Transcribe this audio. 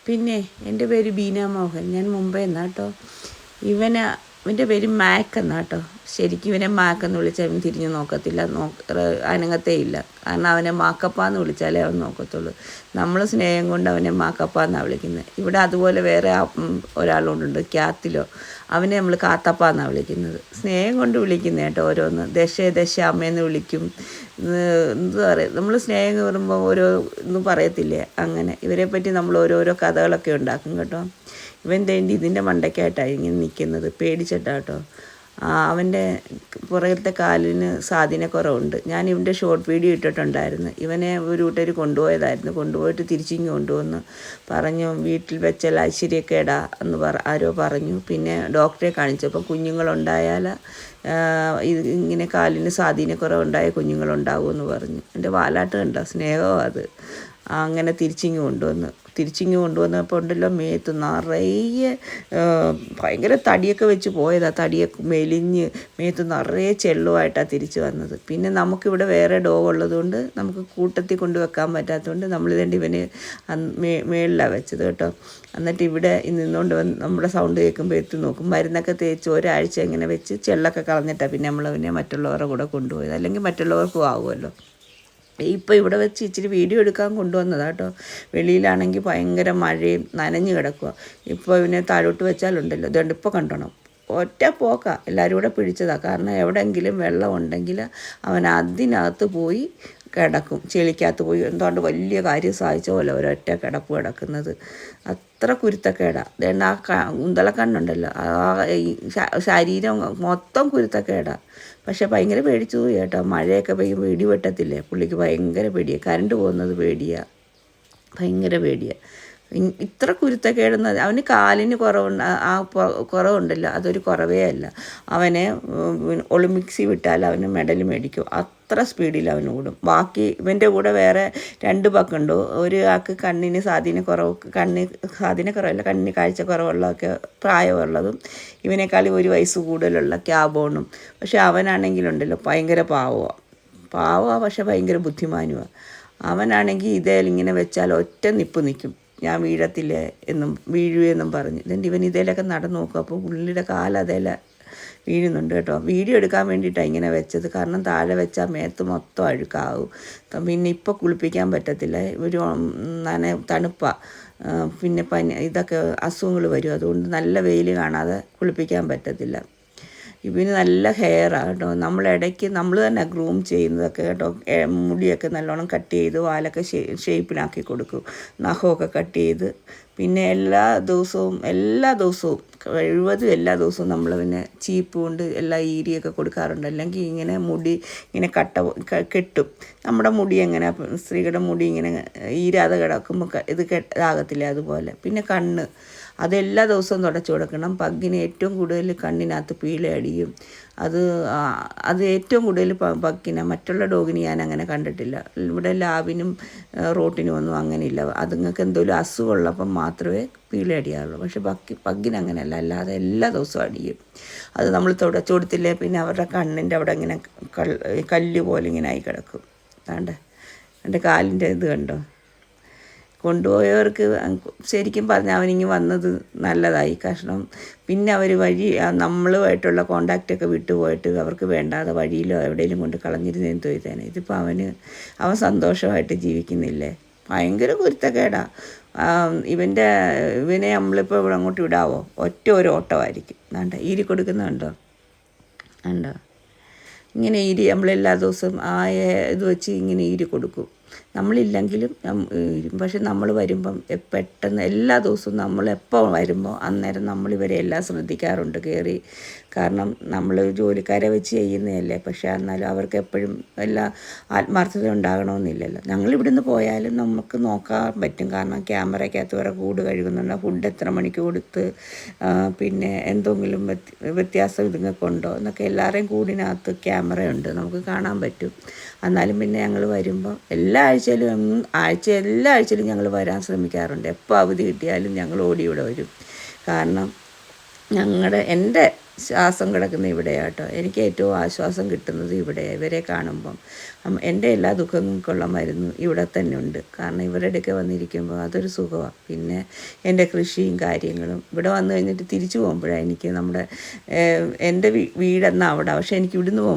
പിന്നെ എൻ്റെ പേര് ബീന മോഹൻ. ഞാൻ മുമ്പേ എന്നാട്ടോ. ഇവൻ്റെ പേര് മാക്ക് എന്നാട്ടോ. ശരിക്കും ഇവനെ മാക്കെന്ന് വിളിച്ചാൽ അവൻ തിരിഞ്ഞ് നോക്കത്തില്ല, അനങ്ങത്തേ ഇല്ല. കാരണം അവനെ മാക്കപ്പ എന്ന് വിളിച്ചാലേ അവൻ നോക്കത്തുള്ളൂ. നമ്മൾ സ്നേഹം കൊണ്ട് അവനെ മാക്കപ്പ എന്നാണ് വിളിക്കുന്നത്. ഇവിടെ അതുപോലെ വേറെ ഒരാളുണ്ട് ക്യാത്തിലോ, അവനെ നമ്മൾ കാത്തപ്പ എന്നാണ് വിളിക്കുന്നത്. സ്നേഹം കൊണ്ട് വിളിക്കുന്നത് കേട്ടോ. ഓരോന്ന് ദശ അമ്മയെന്ന് വിളിക്കും. എന്താ പറയുക, നമ്മൾ സ്നേഹം വരുമ്പോൾ ഓരോ ഒന്നും പറയത്തില്ലേ, അങ്ങനെ ഇവരെ പറ്റി നമ്മൾ ഓരോരോ കഥകളൊക്കെ ഉണ്ടാക്കും കേട്ടോ. ഇവൻ തേണ്ടി ഇതിൻ്റെ മണ്ടയ്ക്കായിട്ടാണ് ഇങ്ങനെ നിൽക്കുന്നത്, പേടിച്ചിട്ടാട്ടോ. അവൻ്റെ പുറകിലത്തെ കാലിന് സ്വാധീനക്കുറവുണ്ട്. ഞാൻ ഇവൻ്റെ ഷോർട്ട് വീഡിയോ ഇട്ടിട്ടുണ്ടായിരുന്നു. ഇവനെ ഒരു കൂട്ടർ കൊണ്ടുപോയതായിരുന്നു. കൊണ്ടുപോയിട്ട് തിരിച്ചിങ്ങ് കൊണ്ടുവന്ന് പറഞ്ഞു വീട്ടിൽ വെച്ചാൽ ഐശ്വര്യക്കേടാ എന്ന് ആരോ പറഞ്ഞു. പിന്നെ ഡോക്ടറെ കാണിച്ചപ്പോൾ കുഞ്ഞുങ്ങളുണ്ടായാൽ ഇങ്ങനെ കാലിന് സ്വാധീനക്കുറവുണ്ടായ കുഞ്ഞുങ്ങളുണ്ടാകുമെന്ന് പറഞ്ഞു. എൻ്റെ വാലാട്ട് കണ്ടോ, സ്നേഹമോ അത്. അങ്ങനെ തിരിച്ചിങ്ങ് കൊണ്ടുവന്നപ്പോൾ ഉണ്ടല്ലോ, മേത്ത് നിറയെ ഭയങ്കര തടിയൊക്കെ വെച്ച് പോയതാണ്. തടിയൊക്കെ മെലിഞ്ഞ് മേത്ത് നിറയെ ചെള്ളുമായിട്ടാണ് തിരിച്ച് വന്നത്. പിന്നെ നമുക്കിവിടെ വേറെ ഡോഗ് ഉള്ളതുകൊണ്ട് നമുക്ക് കൂട്ടത്തിൽ കൊണ്ടുവെക്കാൻ പറ്റാത്തതുകൊണ്ട് നമ്മളിതേണ്ട ഇവന് മേളിലാണ് വെച്ചത് കേട്ടോ. എന്നിട്ട് ഇവിടെ നിന്നുകൊണ്ട് നമ്മുടെ സൗണ്ട് കേൾക്കുമ്പോൾ എത്തി നോക്കും. മരുന്നൊക്കെ തേച്ച് ഒരാഴ്ച ഇങ്ങനെ വെച്ച് ചെള്ളൊക്കെ കളഞ്ഞിട്ടാണ് പിന്നെ നമ്മളവനെ മറ്റുള്ളവരുടെ കൂടെ കൊണ്ടുപോയത്. അല്ലെങ്കിൽ മറ്റുള്ളവർക്കും ആകുമല്ലോ. ഇപ്പോൾ ഇവിടെ വെച്ച് ഇച്ചിരി വീഡിയോ എടുക്കാൻ കൊണ്ടുവന്നതാണ് കേട്ടോ. വെളിയിലാണെങ്കിൽ ഭയങ്കര മഴയും നനഞ്ഞ് കിടക്കുക. ഇപ്പോൾ ഇവനെ താഴോട്ട് വെച്ചാലുണ്ടല്ലോ, ഇതുകൊണ്ട് ഇപ്പോൾ കണ്ടോണം ഒറ്റ പോക്കാ എല്ലാവരും കൂടെ പിടിച്ചതാണ്. കാരണം എവിടെയെങ്കിലും വെള്ളം ഉണ്ടെങ്കിൽ അവൻ അതിനകത്ത് പോയി കിടക്കും. ചെളിക്കകത്ത് പോയി എന്തുകൊണ്ട് വലിയ കാര്യം സാധിച്ച പോലെ ഒരൊറ്റ കിടപ്പ് കിടക്കുന്നത്. അത്ര കുരുത്തക്കേടാണ്. അതുകൊണ്ട് ഉന്തളക്കണ്ണുണ്ടല്ലോ, ശരീരം മൊത്തം കുരുത്തക്കേടാണ്. പക്ഷെ ഭയങ്കര പേടിച്ചു പോയി കേട്ടോ. മഴയൊക്കെ പെയ്യുമ്പോൾ ഇടി വെട്ടത്തില്ലേ, പുള്ളിക്ക് ഭയങ്കര പേടിയാണ്. കറണ്ട് പോകുന്നത് പേടിയാണ്, ഭയങ്കര പേടിയാണ്. ഇത്ര കുരുത്തക്കേടുന്ന അവന് കാലിന് കുറവുണ്ടല്ലോ, അതൊരു കുറവേ അല്ല. അവനെ ഒളിമ്പിക്സിൽ വിട്ടാൽ അവന് മെഡൽ മേടിക്കും. അത്ര സ്പീഡിൽ അവൻ ഓടും. ബാക്കി ഇവൻ്റെ കൂടെ വേറെ 2 പക്കുണ്ട്. ഒരാൾക്ക് കണ്ണിന് സ്വാധീനക്കുറവല്ല, കണ്ണിന് കാഴ്ചക്കുറവുള്ളതൊക്കെ പ്രായമുള്ളതും ഇവനേക്കാളും 1 വയസ്സ് കൂടുതലുള്ള ക്യാബോണും. പക്ഷെ അവനാണെങ്കിലുണ്ടല്ലോ ഭയങ്കര പാവമാണ്, പക്ഷെ ഭയങ്കര ബുദ്ധിമാനുമാണ്. അവനാണെങ്കിൽ ഇതേലിങ്ങനെ വെച്ചാൽ ഒറ്റ നിപ്പ് നിൽക്കും. ഞാൻ വീഴുമെന്നും പറഞ്ഞ്. എന്നിട്ട് ഇവൻ ഇതേലൊക്കെ നടന്നു നോക്കും. അപ്പോൾ പുള്ളിയുടെ കാലതേല വീഴുന്നുണ്ട് കേട്ടോ. വീഡിയോ എടുക്കാൻ വേണ്ടിയിട്ടാണ് ഇങ്ങനെ വെച്ചത്. കാരണം താഴെ വെച്ചാൽ മേത്ത് മൊത്തം അഴുക്കാവും. പിന്നെ ഇപ്പോൾ കുളിപ്പിക്കാൻ പറ്റത്തില്ല, ഒരു തണുപ്പാണ്. പിന്നെ ഇതൊക്കെ അസുഖങ്ങൾ വരും. അതുകൊണ്ട് നല്ല വെയിൽ കാണാതെ കുളിപ്പിക്കാൻ പറ്റത്തില്ല. ഇവന് നല്ല ഹെയറാണ് കേട്ടോ. നമ്മളിടയ്ക്ക് നമ്മൾ തന്നെ ഗ്രൂം ചെയ്യുന്നതൊക്കെ കേട്ടോ. മുടിയൊക്കെ നല്ലോണം കട്ട് ചെയ്ത് വാലൊക്കെ ഷേപ്പിലാക്കി കൊടുക്കും. നഖമൊക്കെ കട്ട് ചെയ്ത് പിന്നെ എല്ലാ ദിവസവും 70 എല്ലാ ദിവസവും നമ്മൾ പിന്നെ ചീപ്പ് കൊണ്ട് എല്ലാ ഈരിയൊക്കെ കൊടുക്കാറുണ്ട്. അല്ലെങ്കിൽ ഇങ്ങനെ മുടി ഇങ്ങനെ കെട്ടും. നമ്മുടെ മുടി എങ്ങനെ സ്ത്രീകളുടെ മുടി ഇങ്ങനെ ഈരാതെ കിടക്കുമ്പോൾ ഇത് ഇതാകത്തില്ല, അതുപോലെ. പിന്നെ കണ്ണ് അതെല്ലാ ദിവസവും തുടച്ചു കൊടുക്കണം. പഗ്ഗിന് ഏറ്റവും കൂടുതൽ കണ്ണിനകത്ത് പീളയടിയും. അത് ഏറ്റവും കൂടുതൽ പഗ്ഗിന്. മറ്റുള്ള ഡോഗിന് ഞാൻ അങ്ങനെ കണ്ടിട്ടില്ല. ഇവിടെ ലാബിനും റോട്ടിനും ഒന്നും അങ്ങനെയില്ല. അതുങ്ങൾക്ക് എന്തെങ്കിലും അസുഖമുള്ളപ്പം മാത്രമേ പീളയടിയാറുള്ളൂ. പക്ഷെ പഗ്ഗിന് അങ്ങനെയല്ല, അല്ലാതെ എല്ലാ ദിവസവും അടിയും. അത് നമ്മൾ തുടച്ചു കൊടുത്തില്ലേ പിന്നെ അവരുടെ കണ്ണിൻ്റെ അവിടെ ഇങ്ങനെ കല്ല് പോലെ ഇങ്ങനെ ആയി കിടക്കും. അതാണ്ട് എൻ്റെ കാലിൻ്റെ ഇത് കണ്ടോ. കൊണ്ടുപോയവർക്ക് ശരിക്കും പറഞ്ഞാൽ അവനിങ്ങ് വന്നത് നല്ലതായി. കാരണം പിന്നെ അവർ നമ്മളുമായിട്ടുള്ള കോണ്ടാക്റ്റൊക്കെ വിട്ടുപോയിട്ട് അവർക്ക് വേണ്ടാതെ വഴിയിലോ എവിടെയെങ്കിലും കൊണ്ട് കളഞ്ഞിരുന്നേന്ന് തോന്നിത്തേനെ. ഇതിപ്പോൾ അവൻ സന്തോഷമായിട്ട് ജീവിക്കുന്നില്ലേ. ഭയങ്കര കുരുത്തക്കേടാണ്. ഇവനെ നമ്മളിപ്പോൾ ഇവിടെ അങ്ങോട്ട് വിടാവോ, ഒരു ഓട്ടമായിരിക്കും. ഈരി കൊടുക്കുന്നുണ്ടോ, ഇങ്ങനെ ഈരി നമ്മളെല്ലാ ദിവസവും ഇത് വെച്ച് ഇങ്ങനെ ഈരി കൊടുക്കും. നമ്മളില്ലെങ്കിലും പക്ഷെ നമ്മൾ വരുമ്പം പെട്ടെന്ന് എല്ലാ ദിവസവും നമ്മളെപ്പോൾ വരുമ്പോൾ അന്നേരം നമ്മളിവരെ എല്ലാം ശ്രദ്ധിക്കാറുണ്ട് കയറി. കാരണം നമ്മൾ ജോലിക്കാരെ വെച്ച് ചെയ്യുന്നതല്ലേ. പക്ഷേ എന്നാലും അവർക്ക് എപ്പോഴും എല്ലാ ആത്മാർത്ഥത ഉണ്ടാകണമെന്നില്ലല്ലോ. ഞങ്ങളിവിടുന്ന് പോയാലും നമുക്ക് നോക്കാൻ പറ്റും. കാരണം ക്യാമറയ്ക്കകത്ത് വരെ കൂട് കഴുകുന്നുണ്ട്, ഫുഡ് എത്ര മണിക്ക് കൊടുത്ത്, പിന്നെ എന്തെങ്കിലും വ്യത്യാസം ഇതുങ്ങൾക്കുണ്ടോ എന്നൊക്കെ എല്ലാവരുടെയും കൂടിനകത്ത് ക്യാമറയുണ്ട്, നമുക്ക് കാണാൻ പറ്റും. എന്നാലും പിന്നെ ഞങ്ങൾ വരുമ്പോൾ എല്ലാ ആഴ്ചയിലും ഞങ്ങൾ വരാൻ ശ്രമിക്കാറുണ്ട്. എപ്പോൾ അവധി കിട്ടിയാലും ഞങ്ങൾ ഓടി ഇവിടെ വരും. കാരണം എൻ്റെ ശ്വാസം കിടക്കുന്ന ഇവിടെയാട്ടോ. എനിക്ക് ഏറ്റവും ആശ്വാസം കിട്ടുന്നത് ഇവിടെ ഇവരെ കാണുമ്പം. എൻ്റെ എല്ലാ ദുഃഖങ്ങൾക്കുള്ള മരുന്നും ഇവിടെ തന്നെ ഉണ്ട്. കാരണം ഇവരുടെയൊക്കെ വന്നിരിക്കുമ്പോൾ അതൊരു സുഖമാണ്. പിന്നെ എൻ്റെ കൃഷിയും കാര്യങ്ങളും ഇവിടെ വന്നു കഴിഞ്ഞിട്ട് തിരിച്ചു പോകുമ്പോഴാണ് എനിക്ക് എൻ്റെ വീടെന്നാൽ അവിടെ, പക്ഷേ എനിക്ക് ഇവിടുന്ന് പോകുമ്പോൾ